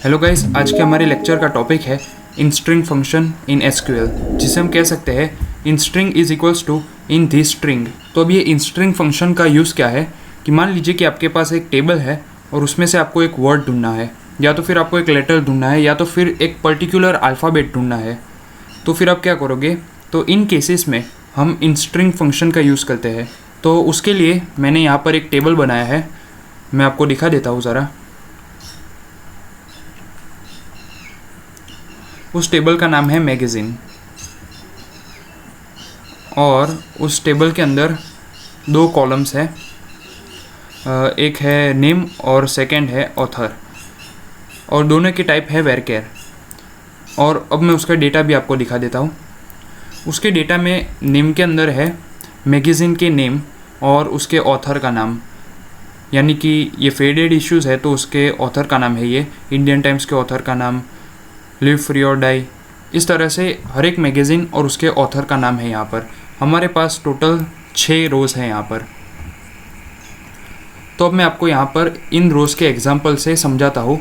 Hello guys, आज के हमारे लेक्चर का टॉपिक है in string function in SQL, जिसे हम कह सकते हैं in string is equals to in this string. तो अब ये इन स्ट्रिंग फंक्शन का यूज़ क्या है कि मान लीजिए कि आपके पास एक टेबल है और उसमें से आपको एक वर्ड ढूंढना है, या तो फिर आपको एक लेटर ढूंढना है, या तो फिर एक पर्टिकुलर अल्फ़ाबेट ढूंढना है। तो फिर आप क्या करोगे? तो इन केसेस में हम इन स्ट्रिंग फंक्शन का यूज़ करते हैं। तो उसके लिए मैंने यहाँ पर एक टेबल बनाया है, मैं आपको दिखा देता हूँ ज़रा। उस टेबल का नाम है मैगज़ीन, और उस टेबल के अंदर दो कॉलम्स हैं, एक है नेम और सेकंड है ऑथर, और दोनों की टाइप है वेरकेर। और अब मैं उसका डेटा भी आपको दिखा देता हूँ। उसके डेटा में नेम के अंदर है मैगज़ीन के नेम और उसके ऑथर का नाम, यानी कि ये फेडेड इश्यूज़ है तो उसके ऑथर का नाम है ये, इंडियन टाइम्स के ऑथर का नाम, लिव फ्री और डाई, इस तरह से हर एक मैगज़ीन और उसके ऑथर का नाम है यहाँ पर। हमारे पास टोटल 6 रोज़ हैं यहाँ पर। तो अब मैं आपको यहाँ पर इन रोज़ के एग्जाम्पल से समझाता हूँ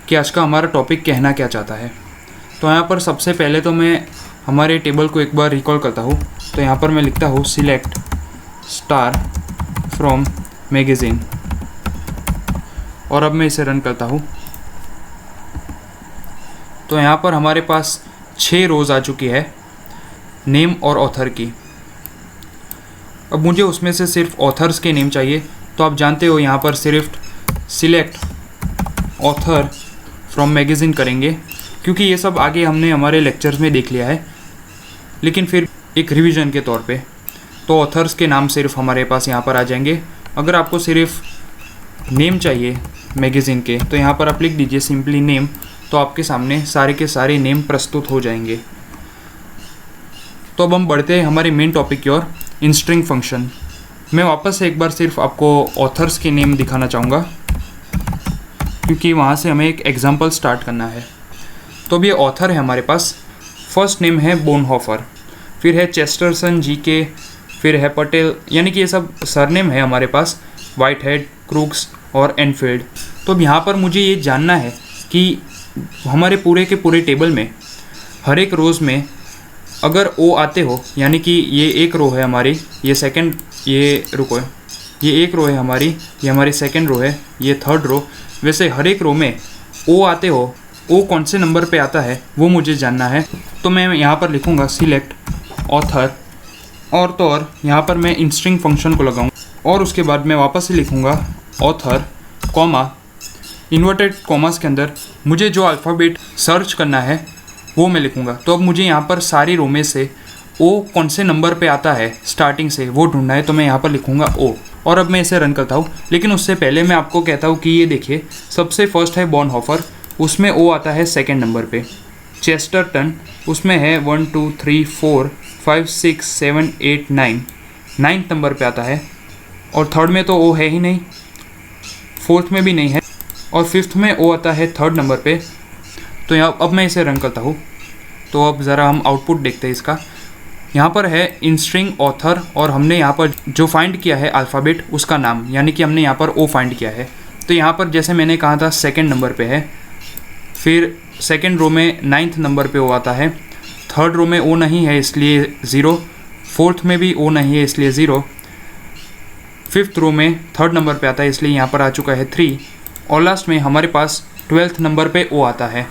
कि आज का हमारा टॉपिक कहना क्या चाहता है। तो यहाँ पर सबसे पहले तो मैं हमारे टेबल को एक बार रिकॉल करता हूँ। तो यहाँ पर मैं लिखता हूँ सिलेक्ट स्टार फ्रॉम मैगज़ीन, और अब मैं इसे रन करता हूँ। तो यहाँ पर हमारे पास 6 रोज़ आ चुकी है नेम और ऑथर की। अब मुझे उसमें से सिर्फ ऑथर्स के नेम चाहिए। तो आप जानते हो यहाँ पर सिर्फ सिलेक्ट ऑथर फ्रॉम मैगज़ीन करेंगे, क्योंकि ये सब आगे हमने हमारे लेक्चर्स में देख लिया है, लेकिन फिर एक रिवीजन के तौर पे। तो ऑथर्स के नाम सिर्फ हमारे पास यहाँ पर आ जाएंगे। अगर आपको सिर्फ नेम चाहिए मैगज़ीन के, तो यहाँ पर आप लिख दीजिए सिंपली नेम, तो आपके सामने सारे के सारे नेम प्रस्तुत हो जाएंगे। तो अब हम बढ़ते हैं हमारे मेन टॉपिक की ओर, इन स्ट्रिंग फंक्शन। मैं वापस से एक बार सिर्फ आपको ऑथर्स के नेम दिखाना चाहूँगा, क्योंकि वहाँ से हमें एक एग्जांपल स्टार्ट करना है। तो अब ये ऑथर है हमारे पास। फर्स्ट नेम है बोनहोफर, फिर है चेस्टरसन जी के, फिर है पटेल, यानी कि ये सब सरनेम है हमारे पास, वाइट हेड, क्रूक्स और एनफील्ड। तो अब यहाँ पर मुझे ये जानना है कि हमारे पूरे के पूरे टेबल में हर एक रोज़ में अगर ओ आते हो, यानी कि ये एक रो है हमारी, ये सेकंड, ये रुको, ये एक रो है हमारी, ये हमारी सेकंड रो है, ये थर्ड रो, वैसे हर एक रो में ओ आते हो, ओ कौन से नंबर पे आता है वो मुझे जानना है। तो मैं यहाँ पर लिखूँगा सिलेक्ट ऑथर, और तो और यहाँ पर मैं इन स्ट्रिंग फंक्शन को लगाऊंगा, और उसके बाद मैं वापस से लिखूँगा ऑथर कॉमा, इन्वर्टेड कॉमास के अंदर मुझे जो अल्फ़ाबेट सर्च करना है वो मैं लिखूँगा। तो अब मुझे यहाँ पर सारी रो में से ओ कौन से नंबर पे आता है स्टार्टिंग से वो ढूंढना है, तो मैं यहाँ पर लिखूँगा ओ, और अब मैं इसे रन करता हूँ। लेकिन उससे पहले मैं आपको कहता हूँ कि ये देखिए, सबसे फर्स्ट है बोनहोफर, उसमें ओ आता है सेकेंड नंबर पे। चेस्टरटन, उसमें है 1 2 3 4 5 6 7 8 9, 9th नंबर पे आता है, और थर्ड में तो ओ है ही नहीं, फोर्थ में भी नहीं है, और फिफ्थ में ओ आता है थर्ड नंबर पे। तो यहाँ अब मैं इसे रन करता हूँ। तो अब ज़रा हम आउटपुट देखते हैं इसका। यहाँ पर है इन स्ट्रिंग ऑथर, और हमने यहाँ पर जो फाइंड किया है अल्फ़ाबेट उसका नाम, यानी कि हमने यहाँ पर ओ फाइंड किया है। तो यहाँ पर जैसे मैंने कहा था सेकेंड नंबर पे है, फिर सेकेंड रो में 9th नंबर पे ओ आता है, थर्ड रो में ओ नहीं है इसलिए 0, फोर्थ में भी ओ नहीं है इसलिए 0, फिफ्थ रो में थर्ड नंबर पे आता है इसलिए यहाँ पर आ चुका है 3, और लास्ट में हमारे पास 12th नंबर पे ओ आता है।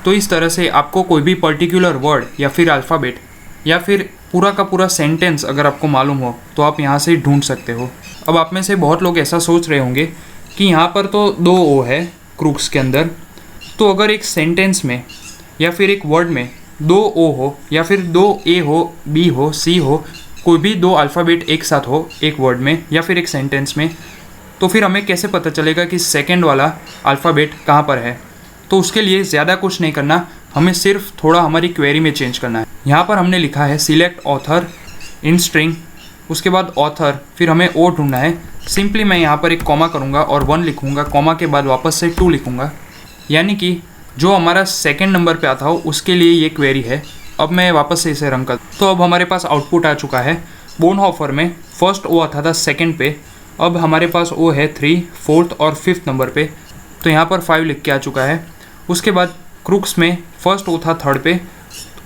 तो इस तरह से आपको कोई भी पर्टिकुलर वर्ड या फिर अल्फ़ाबेट या फिर पूरा का पूरा सेंटेंस अगर आपको मालूम हो तो आप यहाँ से ढूंढ सकते हो। अब आप में से बहुत लोग ऐसा सोच रहे होंगे कि यहाँ पर तो 2 ओ है क्रूक्स के अंदर, तो अगर एक सेंटेंस में या फिर एक वर्ड में 2 ओ हो, या फिर 2 ए हो, बी हो, सी हो, कोई भी 2 अल्फ़ाबेट एक साथ हो एक वर्ड में या फिर एक सेंटेंस में, तो फिर हमें कैसे पता चलेगा कि सेकंड वाला अल्फ़ाबेट कहाँ पर है? तो उसके लिए ज़्यादा कुछ नहीं करना, हमें सिर्फ थोड़ा हमारी क्वेरी में चेंज करना है। यहाँ पर हमने लिखा है सिलेक्ट ऑथर इन स्ट्रिंग, उसके बाद ऑथर, फिर हमें ओ ढूंढना है। सिंपली मैं यहाँ पर एक कॉमा करूँगा और 1 लिखूँगा, कॉमा के बाद वापस से 2 लिखूँगा, यानी कि जो हमारा सेकेंड नंबर पे आता हो उसके लिए ये क्वेरी है। अब मैं वापस से इसे रन कर, तो अब हमारे पास आउटपुट आ चुका है। बोनहोफर में फर्स्ट ओ आता था सेकेंड पे, अब हमारे पास ओ है 3, 4th और 5th नंबर पे। तो यहाँ पर 5 लिख के आ चुका है। उसके बाद क्रूक्स में फर्स्ट ओ था थर्ड पे,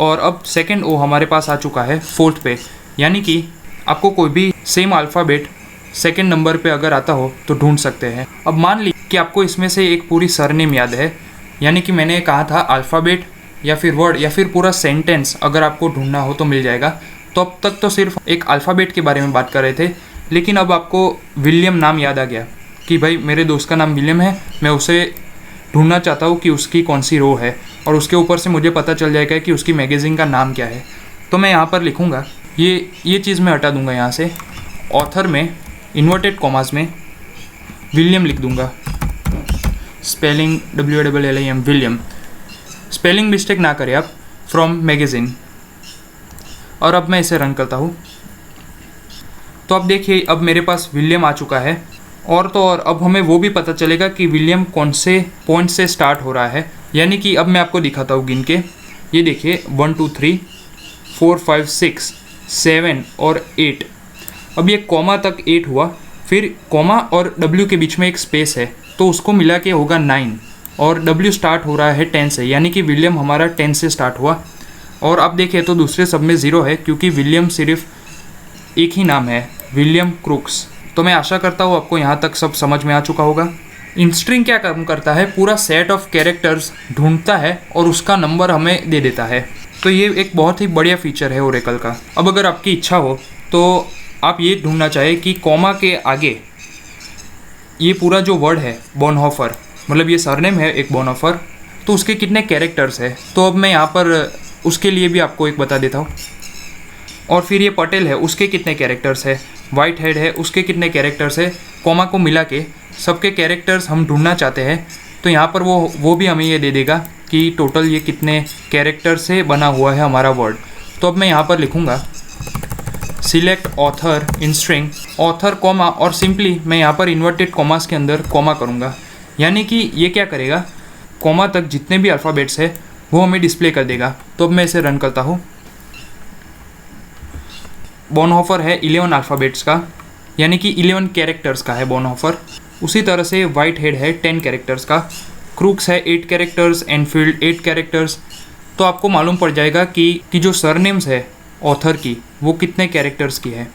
और अब सेकंड ओ हमारे पास आ चुका है फोर्थ पे। यानी कि आपको कोई भी सेम अल्फ़ाबेट सेकंड नंबर पे अगर आता हो तो ढूंढ सकते हैं। अब मान ली कि आपको इसमें से एक पूरी सरनेम याद है, यानी कि मैंने कहा था अल्फ़ाबेट या फिर वर्ड या फिर पूरा सेंटेंस अगर आपको ढूंढना हो तो मिल जाएगा। तो अब तक तो सिर्फ एक अल्फ़ाबेट के बारे में बात कर रहे थे, लेकिन अब आपको विलियम नाम याद आ गया कि भाई मेरे दोस्त का नाम विलियम है, मैं उसे ढूंढना चाहता हूँ कि उसकी कौन सी रो है, और उसके ऊपर से मुझे पता चल जाएगा कि उसकी मैगज़ीन का नाम क्या है। तो मैं यहाँ पर लिखूँगा, ये चीज़ मैं हटा दूँगा यहाँ से, ऑथर में इन्वर्टेड कॉमास में विलियम लिख दूँगा, spelling WILLIAM William, spelling mistake ना करें आप, फ्रॉम मैगज़ीन। और अब मैं इसे रन करता हूँ तो अब देखिए अब मेरे पास विलियम आ चुका है। और तो और अब हमें वो भी पता चलेगा कि विलियम कौन से पॉइंट से स्टार्ट हो रहा है। यानी कि अब मैं आपको दिखाता हूँ गिन के, ये देखिए 1 2 3 4 5 6 7 और 8। अब ये कॉमा तक 8 हुआ, फिर कॉमा और W के बीच में एक स्पेस है तो उसको मिला के होगा 9, और W स्टार्ट हो रहा है 10 से, यानी कि विलियम हमारा 10 से स्टार्ट हुआ। और आप देखें तो दूसरे सब में 0 है, क्योंकि विलियम सिर्फ एक ही नाम है, विलियम क्रूक्स। तो मैं आशा करता हूँ आपको यहाँ तक सब समझ में आ चुका होगा। इंस्ट्रिंग क्या काम करता है, पूरा सेट ऑफ कैरेक्टर्स ढूंढता है और उसका नंबर हमें दे देता है। तो ये एक बहुत ही बढ़िया फीचर है ओरेकल का। अब अगर आपकी इच्छा हो तो आप ये ढूंढना चाहें कि कॉमा के आगे ये पूरा जो वर्ड है बोनहोफर, मतलब ये सरनेम है एक बोनहोफर, तो उसके कितने कैरेक्टर्स है। तो अब मैं यहाँ पर उसके लिए भी आपको एक बता देता हूँ। और फिर ये पटेल है, उसके कितने कैरेक्टर्स है, वाइट हेड है, उसके कितने कैरेक्टर्स है, कॉमा को मिला के सबके कैरेक्टर्स हम ढूंढना चाहते हैं। तो यहाँ पर वो भी हमें ये दे देगा कि टोटल ये कितने कैरेक्टर से बना हुआ है हमारा वर्ड। तो अब मैं यहाँ पर लिखूँगा select author in string, author comma, और सिंपली मैं यहाँ पर इन्वर्टेड कॉमास के अंदर कॉमा करूँगा। यानी कि ये क्या करेगा, कॉमा तक जितने भी अल्फ़ाबेट्स है वो हमें डिस्प्ले कर देगा। तो अब मैं इसे रन करता हूँ। बोनहोफर है 11 अल्फ़ाबेट्स का, यानी कि 11 कैरेक्टर्स का है बोनहोफर। उसी तरह से वाइट हेड है 10 कैरेक्टर्स का, क्रूक्स है 8 कैरेक्टर्स, एनफील्ड 8 कैरेक्टर्स। तो आपको मालूम पड़ जाएगा कि जो सरनेम्स है ऑथर की वो कितने कैरेक्टर्स की है।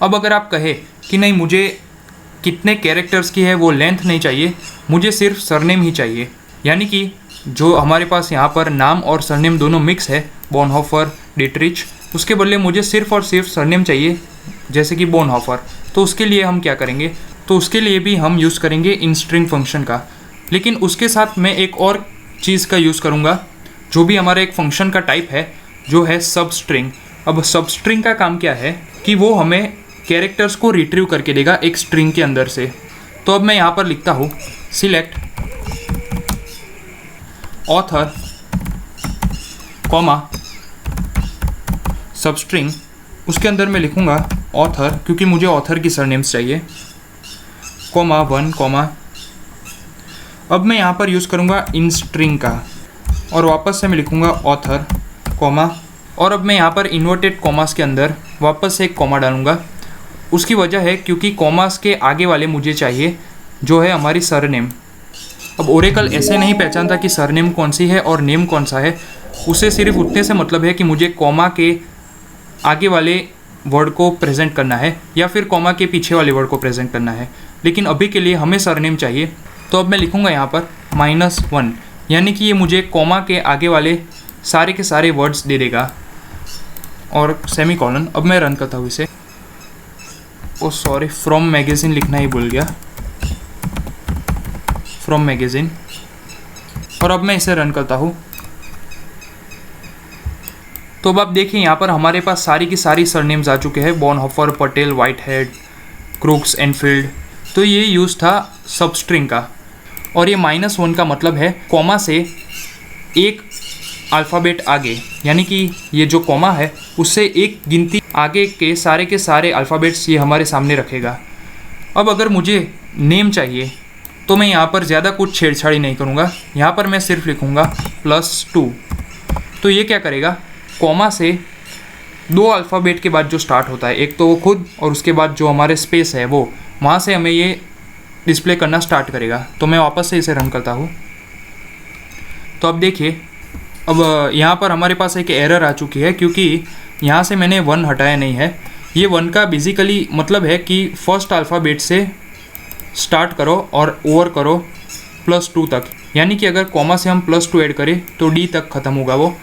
अब अगर आप कहे कि नहीं मुझे कितने कैरेक्टर्स की है वो लेंथ नहीं चाहिए, मुझे सिर्फ सरनेम ही चाहिए, यानी कि जो हमारे पास यहाँ पर नाम और सरनेम दोनों मिक्स है, बोनहोफर, डिटरिच, उसके बदले मुझे सिर्फ और सिर्फ सरनेम चाहिए जैसे कि बोनहोफर। तो उसके लिए हम क्या करेंगे, तो उसके लिए भी हम यूज़ करेंगे इन स्ट्रिंग फंक्शन का। लेकिन उसके साथ मैं एक और चीज़ का यूज़ करूँगा, जो भी हमारा एक फंक्शन का टाइप है, जो है सब स्ट्रिंग। अब सब स्ट्रिंग का काम क्या है कि वो हमें कैरेक्टर्स को रिट्रीव करके देगा एक स्ट्रिंग के अंदर से। तो अब मैं यहाँ पर लिखता हूँ सिलेक्ट ऑथर कॉमा सब स्ट्रिंग, उसके अंदर मैं लिखूँगा ऑथर, क्योंकि मुझे ऑथर की सरनेम्स चाहिए, कॉमा 1 कॉमा। अब मैं यहाँ पर यूज़ करूँगा इन स्ट्रिंग का, और वापस से मैं लिखूँगा ऑथर कॉमा, और अब मैं यहाँ पर इन्वर्टेड कॉमास के अंदर वापस से एक कॉमा डालूँगा। उसकी वजह है क्योंकि कॉमास के आगे वाले मुझे चाहिए जो है हमारी सरनेम। अब ओरेकल ऐसे नहीं पहचानता कि सरनेम कौन सी है और नेम कौन सा है, उसे सिर्फ उतने से मतलब है कि मुझे कॉमा के आगे वाले वर्ड को प्रेजेंट करना है या फिर कॉमा के पीछे वाले वर्ड को प्रेजेंट करना है। लेकिन अभी के लिए हमें सरनेम चाहिए। तो अब मैं लिखूँगा यहाँ पर -1, यानी कि ये मुझे कॉमा के आगे वाले सारे के सारे वर्ड्स दे देगा, और सेमीकोलन। अब मैं रन करता हूँ इसे। ओ सॉरी, फ्रॉम मैगज़ीन लिखना ही भूल गया, फ्रॉम मैगज़ीन। और अब मैं इसे रन करता हूँ। तो अब आप देखिए यहाँ पर हमारे पास सारी की सारी सरनेम्स आ चुके हैं, Bonhoeffer, Patel, Whitehead, Crookes, Enfield. तो ये यूज़ था सब स्ट्रिंग का। और ये -1 का मतलब है कॉमा से एक अल्फ़ाबेट आगे, यानी कि ये जो कॉमा है उससे एक गिनती आगे के सारे अल्फ़ाबेट्स ये हमारे सामने रखेगा। अब अगर मुझे नेम चाहिए तो मैं यहाँ पर ज़्यादा कुछ छेड़छाड़ी नहीं करूँगा, यहाँ पर मैं सिर्फ लिखूँगा +2। तो ये क्या करेगा, कॉमा से 2 अल्फ़ाबेट के बाद जो स्टार्ट होता है, एक तो वो खुद और उसके बाद जो हमारे स्पेस है वो, वहाँ से हमें ये डिस्प्ले करना स्टार्ट करेगा। तो मैं वापस से इसे रन करता हूँ। तो अब देखिए, अब यहाँ पर हमारे पास एक एरर आ चुकी है क्योंकि यहाँ से मैंने 1 हटाया नहीं है। ये 1 का बेसिकली मतलब है कि फर्स्ट अल्फ़ाबेट से स्टार्ट करो और ओवर करो +2 तक, यानी कि अगर कॉमा से हम +2 ऐड करें तो D तक ख़त्म होगा वो,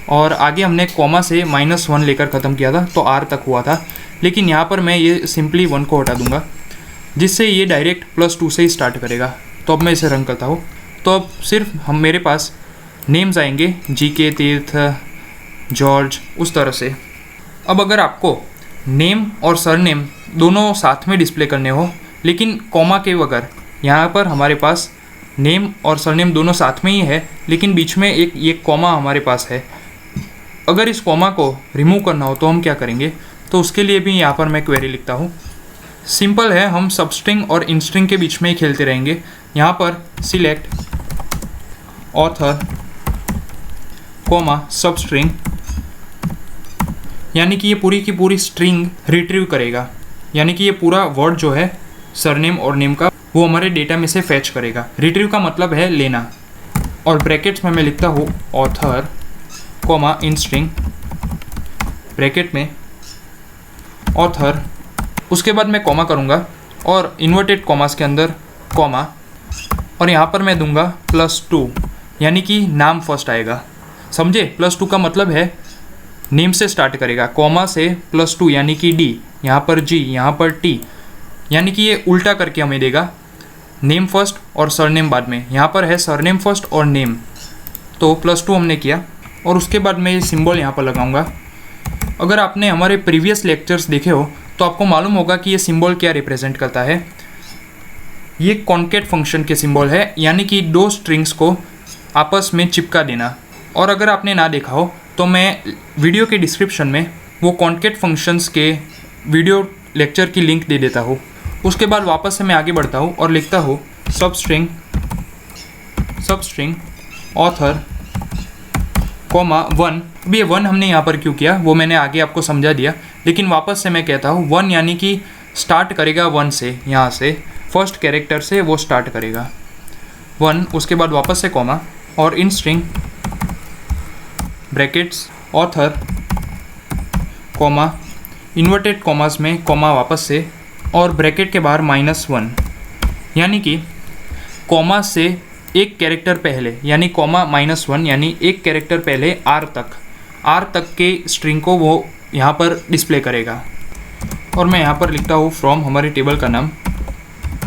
और आगे हमने कॉमा से -1 लेकर ख़त्म किया था तो R तक हुआ था। लेकिन यहाँ पर मैं ये सिंपली 1 को हटा दूंगा, जिससे ये डायरेक्ट +2 से ही स्टार्ट करेगा। तो अब मैं इसे रन करता हूँ। तो अब सिर्फ मेरे पास नेम्स आएंगे, GK, तीर्थ, जॉर्ज, उस तरह से। अब अगर आपको नेम और सरनेम दोनों साथ में डिस्प्ले करने हो लेकिन कॉमा के बगैर, यहाँ पर हमारे पास नेम और सरनेम दोनों साथ में ही है लेकिन बीच में एक कॉमा हमारे पास है। अगर इस कॉमा को रिमूव करना हो तो हम क्या करेंगे, तो उसके लिए भी यहाँ पर मैं क्वेरी लिखता हूँ। सिंपल है, हम सबस्ट्रिंग और इनस्ट्रिंग के बीच में ही खेलते रहेंगे। यहाँ पर सिलेक्ट ऑथर कॉमा सबस्ट्रिंग, यानी कि ये पूरी की पूरी स्ट्रिंग रिट्रीव करेगा, यानी कि ये पूरा वर्ड जो है सरनेम और नेम का वो हमारे डेटा में से फैच करेगा। रिट्रीव का मतलब है लेना। और ब्रैकेट्स में मैं लिखता हूँ author comma in string, bracket में ऑथर, उसके बाद मैं कॉमा करूँगा और इन्वर्टेड कॉमास के अंदर कॉमा, और यहाँ पर मैं दूंगा +2, यानी कि नाम फर्स्ट आएगा। समझे? +2 का मतलब है नेम से स्टार्ट करेगा, कॉमा से +2 यानी कि D, यहाँ पर G, यहाँ पर T, यानी कि ये उल्टा करके हमें देगा, नेम फर्स्ट और सरनेम बाद में। यहाँ पर है सरनेम फर्स्ट और नेम, तो +2 हमने किया और उसके बाद मैं ये सिंबल यहाँ पर लगाऊंगा। अगर आपने हमारे प्रीवियस लेक्चर्स देखे हो तो आपको मालूम होगा कि ये सिंबल क्या रिप्रेजेंट करता है। ये कॉन्केट फंक्शन के सिंबल है, यानी कि 2 स्ट्रिंग्स को आपस में चिपका देना। और अगर आपने ना देखा हो तो मैं वीडियो के डिस्क्रिप्शन में वो कॉन्केट फंक्शंस के वीडियो लेक्चर की लिंक दे देता हूँ। उसके बाद वापस से मैं आगे बढ़ता हूँ और लिखता हूँ सबस्ट्रिंग ऑथर कॉमा 1। अब ये 1 हमने यहाँ पर क्यों किया वो मैंने आगे आपको समझा दिया, लेकिन वापस से मैं कहता हूँ 1 यानी कि स्टार्ट करेगा 1 से, यहाँ से फर्स्ट कैरेक्टर से वो स्टार्ट करेगा 1, उसके बाद वापस से कॉमा और in string brackets author comma inverted commas में कॉमा वापस से और ब्रैकेट के बाहर -1, यानी कि कॉमा से एक कैरेक्टर पहले, यानी कॉमा -1 यानी एक कैरेक्टर पहले R तक के स्ट्रिंग को वो यहाँ पर डिस्प्ले करेगा। और मैं यहाँ पर लिखता हूँ फ्रॉम हमारे टेबल का नाम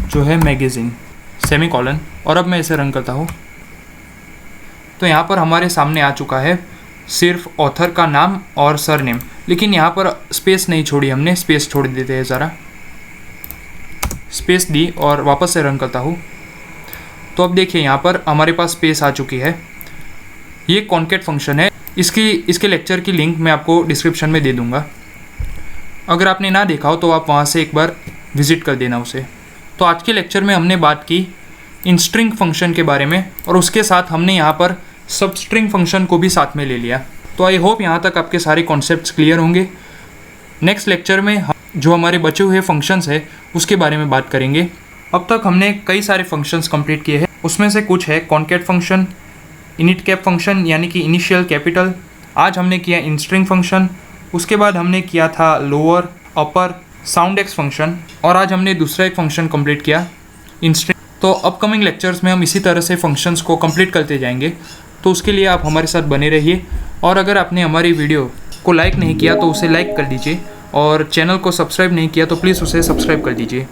जो है मैगज़ीन, सेमीकोलन, और अब मैं इसे रन करता हूँ। तो यहाँ पर हमारे सामने आ चुका है सिर्फ ऑथर का नाम और सरनेम, लेकिन यहाँ पर स्पेस नहीं छोड़ी हमने, स्पेस छोड़ देते हैं ज़रा, स्पेस दी और वापस से रन करता हूँ। तो अब देखिए यहाँ पर हमारे पास स्पेस आ चुकी है। ये कॉन्केट फंक्शन है, इसके लेक्चर की लिंक मैं आपको डिस्क्रिप्शन में दे दूँगा। अगर आपने ना देखा हो तो आप वहाँ से एक बार विज़िट कर देना उसे। तो आज के लेक्चर में हमने बात की इंस्ट्रिंग फंक्शन के बारे में और उसके साथ हमने यहाँ पर सबस्ट्रिंग फंक्शन को भी साथ में ले लिया। तो आई होप यहाँ तक आपके सारे कॉन्सेप्ट्स क्लियर होंगे। नेक्स्ट लेक्चर में जो हमारे बचे हुए फंक्शंस है उसके बारे में बात करेंगे। अब तक हमने कई सारे फंक्शंस कंप्लीट किए हैं, उसमें से कुछ है concat function, init cap function यानी कि इनिशियल कैपिटल, आज हमने किया इंस्ट्रिंग फंक्शन, उसके बाद हमने किया था लोअर, अपर, साउंड एक्स फंक्शन, और आज हमने दूसरा एक फंक्शन कंप्लीट किया इंस्ट्रिंग। तो अपकमिंग लेक्चर्स में हम इसी तरह से फंक्शंस को कंप्लीट करते जाएंगे। तो उसके लिए आप हमारे साथ बने रहिए, और अगर आपने हमारी वीडियो को लाइक नहीं किया तो उसे लाइक कर दीजिए, और चैनल को सब्सक्राइब नहीं किया तो प्लीज़ उसे सब्सक्राइब कर दीजिए।